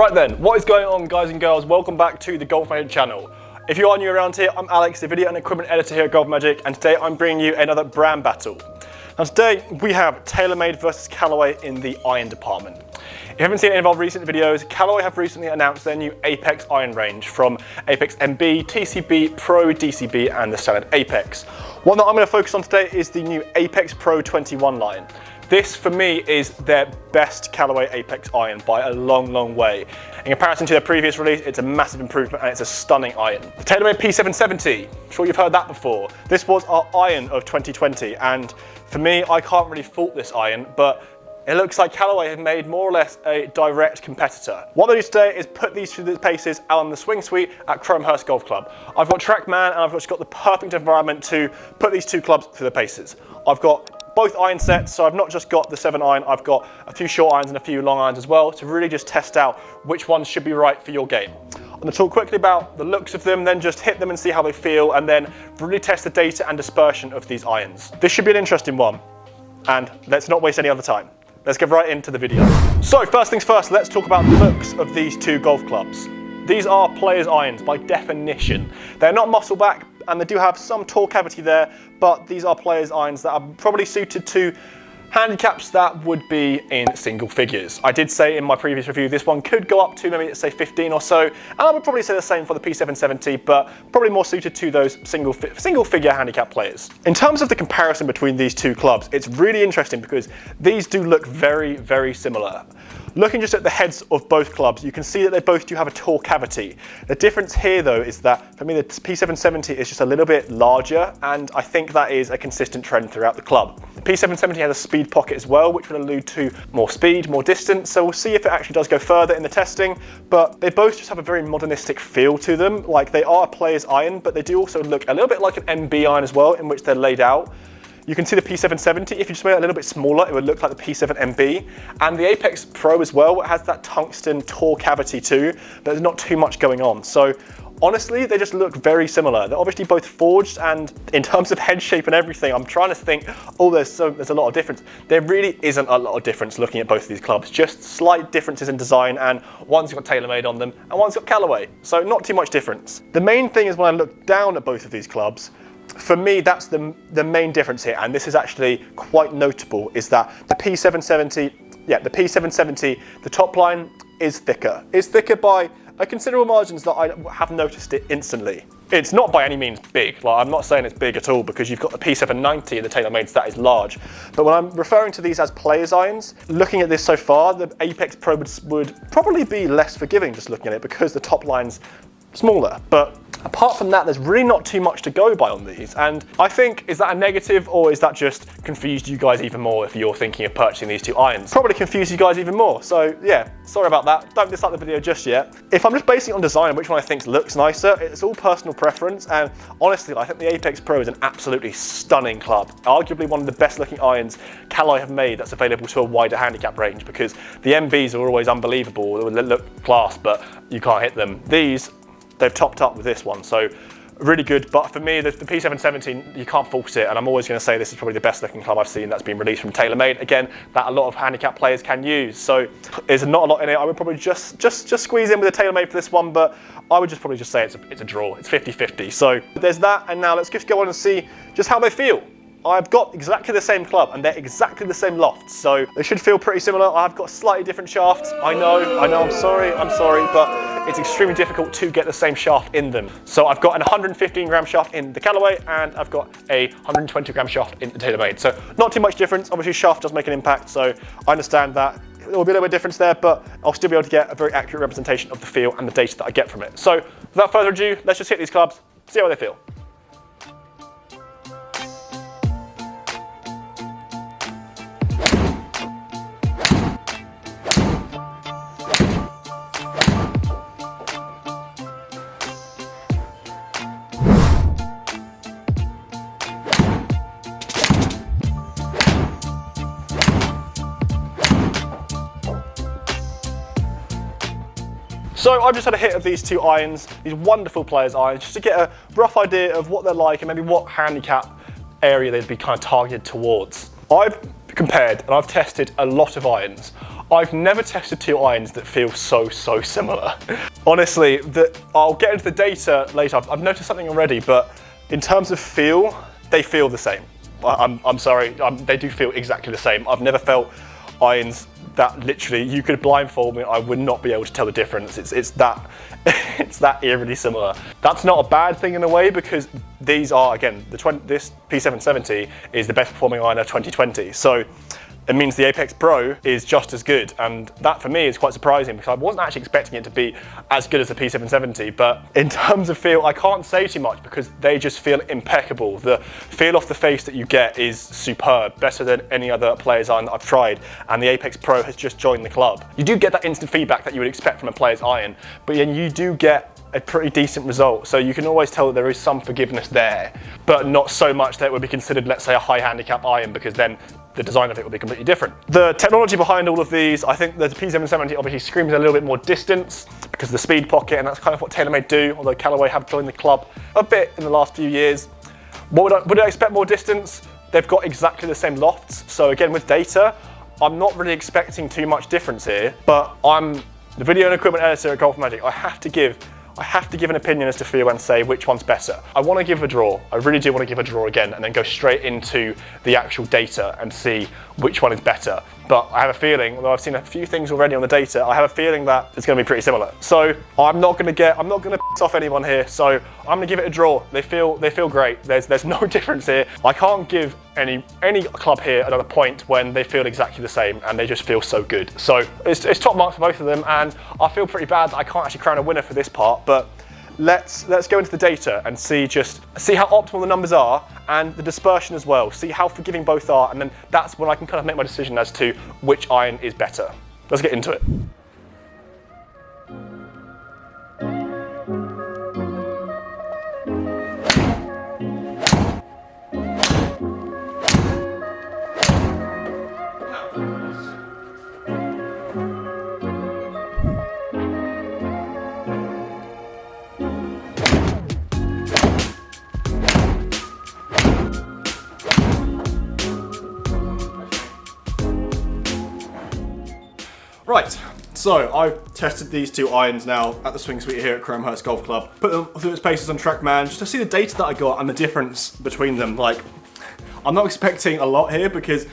Right then, what is going on, guys and girls? Welcome back to the GolfMagic channel. If you are new around here, I'm Alex, the video and equipment editor here at GolfMagic, and today I'm bringing you another brand battle. Now today we have TaylorMade versus Callaway in the iron department. If you haven't seen any of our recent videos, Callaway have recently announced their new Apex iron range from Apex MB, TCB, Pro, DCB and the standard Apex. One that I'm going to focus on today is the new Apex Pro 21 line. This, for me, is their best Callaway Apex iron by a long, long way. In comparison to their previous release, it's a massive improvement and it's a stunning iron. The TaylorMade P770, I'm sure you've heard that before. This was our iron of 2020, and for me, I can't really fault this iron, but it looks like Callaway have made more or less a direct competitor. What they do today is put these through the paces out on the swing suite at Cromehurst Golf Club. I've got TrackMan and I've just got the perfect environment to put these two clubs through the paces. I've got both iron sets, so I've not just got the 7 iron, I've got a few short irons and a few long irons as well to really just test out which ones should be right for your game. I'm going to talk quickly about the looks of them, then just hit them and see how they feel, and then really test the data and dispersion of these irons. This should be an interesting one, and let's not waste any other time. Let's get right into the video. So first things first, let's talk about the looks of these two golf clubs. These are players' irons by definition. They're not muscle back and they do have some torque cavity there, but these are players' irons that are probably suited to handicaps that would be in single figures. I did say in my previous review this one could go up to maybe say 15 or so, and I would probably say the same for the P770, but probably more suited to those single figure handicap players. In terms of the comparison between these two clubs, it's really interesting because these do look very, very similar. Looking just at the heads of both clubs, you can see that they both do have a torque cavity. The difference here though is that, for me, the P770 is just a little bit larger, and I think that is a consistent trend throughout the club. The P770 has a speed pocket as well, which would allude to more speed, more distance, so we'll see if it actually does go further in the testing, but they both just have a very modernistic feel to them. Like, they are a player's iron, but they do also look a little bit like an MB iron as well, in which they're laid out. You can see the P770, if you just made it a little bit smaller, it would look like the P7MB. And the Apex Pro as well, it has that tungsten torque cavity too, but there's not too much going on. So honestly, they just look very similar. They're obviously both forged, and in terms of head shape and everything, I'm trying to think, oh, there's a lot of difference. There really isn't a lot of difference looking at both of these clubs, just slight differences in design, and one's got TaylorMade on them, and one's got Callaway. So not too much difference. The main thing is when I look down at both of these clubs, for me, that's the main difference here, and this is actually quite notable, is that the P770, the top line is thicker. It's thicker by a considerable margins that I have noticed it instantly. It's not by any means big, like I'm not saying it's big at all, because you've got the P790 and the TaylorMade, that is large. But when I'm referring to these as players' irons, looking at this so far, the Apex Pro would probably be less forgiving just looking at it, because the top line's smaller. But apart from that, there's really not too much to go by on these, and I think, is that a negative, or is that just confused you guys even more if you're thinking of purchasing these two irons? Probably confused you guys even more, so yeah, sorry about that. Don't dislike the video just yet. If I'm just basing it on design and which one I think looks nicer, it's all personal preference, and honestly, I think the Apex Pro is an absolutely stunning club. Arguably one of the best looking irons Callaway have made that's available to a wider handicap range, because the MBs are always unbelievable, they look class, but you can't hit them. These, they've topped up with this one, so really good. But for me, the P770, you can't fault it, and I'm always going to say this is probably the best looking club I've seen that's been released from TaylorMade. Again, that a lot of handicap players can use, so there's not a lot in it. I would probably just squeeze in with the TaylorMade for this one, but I would probably just say it's a draw. It's 50-50. So there's that, and now let's just go on and see just how they feel. I've got exactly the same club and they're exactly the same lofts, so they should feel pretty similar. I've got slightly different shafts. I know, I'm sorry, but it's extremely difficult to get the same shaft in them. So I've got an 115 gram shaft in the Callaway, and I've got a 120 gram shaft in the TaylorMade. So not too much difference. Obviously shaft does make an impact, so I understand that. There will be a little bit of difference there, but I'll still be able to get a very accurate representation of the feel and the data that I get from it. So without further ado, let's just hit these clubs, see how they feel. So I've just had a hit of these two irons, these wonderful players' irons, just to get a rough idea of what they're like and maybe what handicap area they'd be kind of targeted towards. I've compared and I've tested a lot of irons. I've never tested two irons that feel so similar. Honestly, I'll get into the data later. I've noticed something already, but in terms of feel, they feel the same. I'm sorry, they do feel exactly the same. I've never felt irons that literally you could blindfold me, I would not be able to tell the difference. It's that it's that eerily similar. That's not a bad thing in a way, because these are, again, this P770 is the best performing iron of 2020. So it means the Apex Pro is just as good, and that for me is quite surprising because I wasn't actually expecting it to be as good as the P770, but in terms of feel, I can't say too much because they just feel impeccable. The feel off the face that you get is superb, better than any other player's iron that I've tried, and the Apex Pro has just joined the club. You do get that instant feedback that you would expect from a player's iron, but then you do get a pretty decent result, so you can always tell that there is some forgiveness there, but not so much that it would be considered, let's say, a high handicap iron, because then the design of it will be completely different. The technology behind all of these, I think the P770 obviously screams a little bit more distance because of the speed pocket, and that's kind of what TaylorMade do, although Callaway have joined the club a bit in the last few years. Would I expect more distance? They've got exactly the same lofts, so again, with data, I'm not really expecting too much difference here, but I'm the video and equipment editor at GolfMagic. I have to give an opinion as to feel and say which one's better. I want to give a draw. I really do want to give a draw again and then go straight into the actual data and see which one is better. But I have a feeling, although I've seen a few things already on the data, I have a feeling that it's going to be pretty similar. So I'm not going to piss off anyone here. So I'm going to give it a draw. They feel great. There's no difference here. I can't give any club here another point when they feel exactly the same and they just feel so good. So it's top marks for both of them, and I feel pretty bad that I can't actually crown a winner for this part, but let's go into the data and see how optimal the numbers are and the dispersion as well. See how forgiving both are, and then that's when I can kind of make my decision as to which iron is better. Let's get into it. Right, so I've tested these two irons now at the swing suite here at Cromehurst Golf Club. Put them through its paces on TrackMan just to see the data that I got and the difference between them. Like, I'm not expecting a lot here because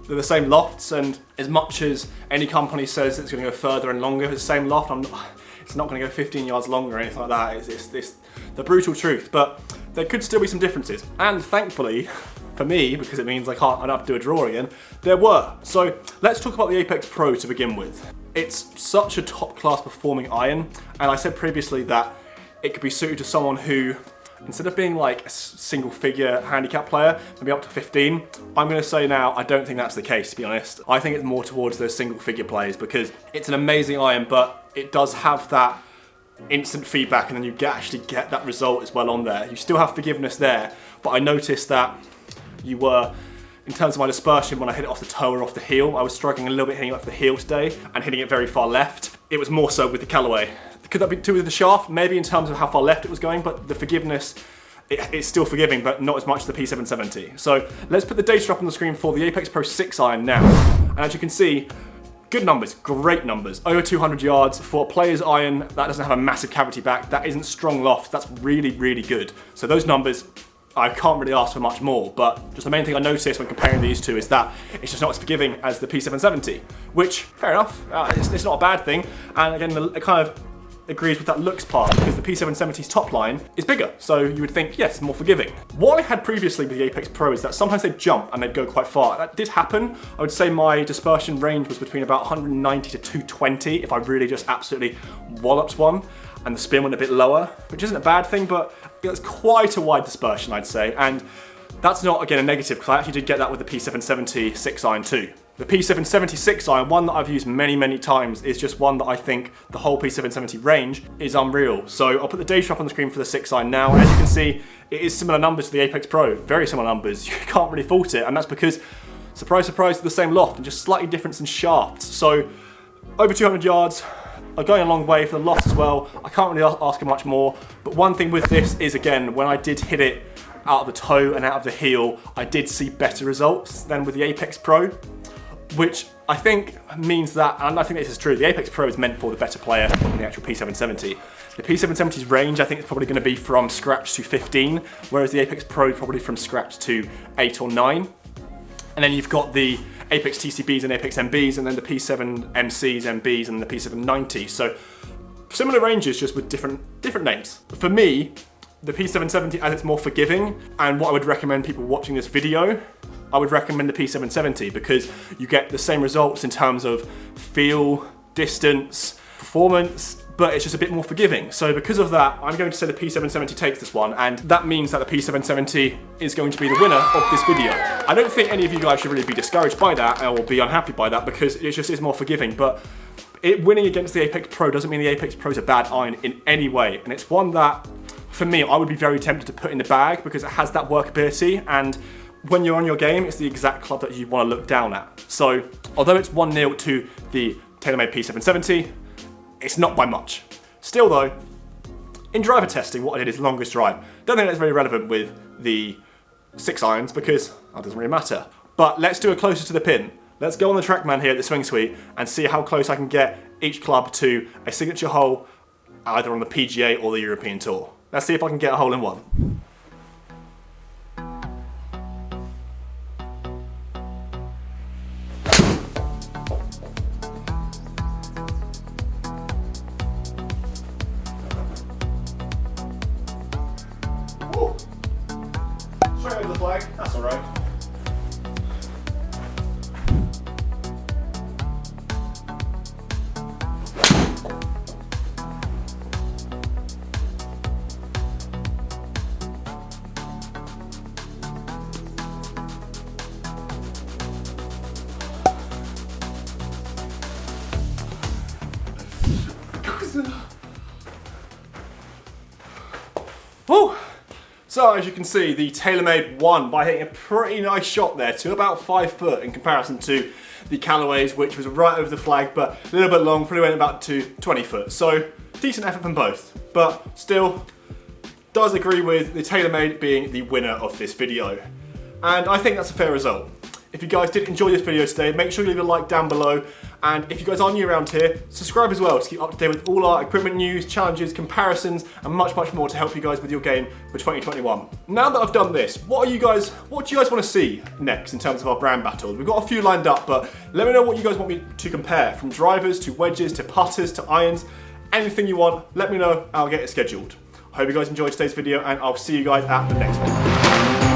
they're the same lofts, and as much as any company says it's going to go further and longer with the same loft, it's not going to go 15 yards longer or anything like that. It's the brutal truth, but there could still be some differences. And thankfully, for me, because it means I don't have to do a draw again, there were. So let's talk about the Apex Pro to begin with. It's such a top class performing iron, and I said previously that it could be suited to someone who, instead of being like a single figure handicap player, maybe up to 15, I'm going to say now I don't think that's the case, to be honest. I think it's more towards those single figure players because it's an amazing iron, but it does have that instant feedback, and then you actually get that result as well on there. You still have forgiveness there, but I noticed that you were, in terms of my dispersion, when I hit it off the toe or off the heel, I was struggling a little bit hitting it off the heel today and hitting it very far left. It was more so with the Callaway. Could that be too with the shaft? Maybe in terms of how far left it was going, but the forgiveness, it's still forgiving, but not as much as the P770. So let's put the data up on the screen for the Apex Pro 6 iron now. And as you can see, good numbers, great numbers. Over 200 yards for a player's iron that doesn't have a massive cavity back, that isn't strong loft, that's really, really good. So those numbers, I can't really ask for much more, but just the main thing I noticed when comparing these two is that it's just not as forgiving as the P770, which, fair enough, it's not a bad thing. And again, it kind of agrees with that looks part, because the P770's top line is bigger, so you would think, yes, more forgiving. What I had previously with the Apex Pro is that sometimes they'd jump and they'd go quite far. That did happen. I would say my dispersion range was between about 190 to 220 if I really just absolutely walloped one, and the spin went a bit lower, which isn't a bad thing, but it's quite a wide dispersion, I'd say, and that's not, again, a negative, because I actually did get that with the P770 6 iron too. The P770 6 iron, one that I've used many, many times, is just one that I think the whole P770 range is unreal. So I'll put the data up on the screen for the 6 iron now, and as you can see, it is similar numbers to the Apex Pro, very similar numbers. You can't really fault it, and that's because, surprise, surprise, the same loft and just slightly difference in shafts. So over 200 yards, are going a long way for the loft as well. I can't really ask for much more, but one thing with this is, again, when I did hit it out of the toe and out of the heel, I did see better results than with the Apex Pro. which I think means that, and I think this is true, the Apex Pro is meant for the better player than the actual P770. The P770's range I think is probably going to be from scratch to 15, whereas the Apex Pro probably from scratch to 8 or 9. And then you've got the Apex TCBs and Apex MBs, and then the P7MCs, MBs, and the P790. So similar ranges, just with different names. For me, the P770, as it's more forgiving, and what I would recommend people watching this video, I would recommend the P770 because you get the same results in terms of feel, distance, performance, but it's just a bit more forgiving. So because of that, I'm going to say the P770 takes this one, and that means that the P770 is going to be the winner of this video. I don't think any of you guys should really be discouraged by that or be unhappy by that because it just is more forgiving, but winning against the Apex Pro doesn't mean the Apex Pro is a bad iron in any way, and it's one that, for me, I would be very tempted to put in the bag because it has that workability, and when you're on your game, it's the exact club that you want to look down at. So, although it's 1-0 to the TaylorMade P770, it's not by much. Still though, in driver testing, what I did is longest drive. Don't think that's very relevant with the 6 irons because that doesn't really matter. But let's do a closer to the pin. Let's go on the TrackMan here at the Swing Suite and see how close I can get each club to a signature hole, either on the PGA or the European Tour. Let's see if I can get a hole in one. Straight over the flag, that's alright. Woo! So as you can see, the TaylorMade won by hitting a pretty nice shot there to about 5 foot in comparison to the Callaways, which was right over the flag, but a little bit long, probably went about to 20 foot. So decent effort from both, but still does agree with the TaylorMade being the winner of this video. And I think that's a fair result. If you guys did enjoy this video today, make sure you leave a like down below. And if you guys are new around here, subscribe as well to keep up to date with all our equipment news, challenges, comparisons, and much more to help you guys with your game for 2021. Now that I've done this, what do you guys want to see next in terms of our brand battles? We've got a few lined up, but let me know what you guys want me to compare, from drivers to wedges to putters to irons. Anything you want, let me know, I'll get it scheduled. I hope you guys enjoyed today's video, and I'll see you guys at the next one.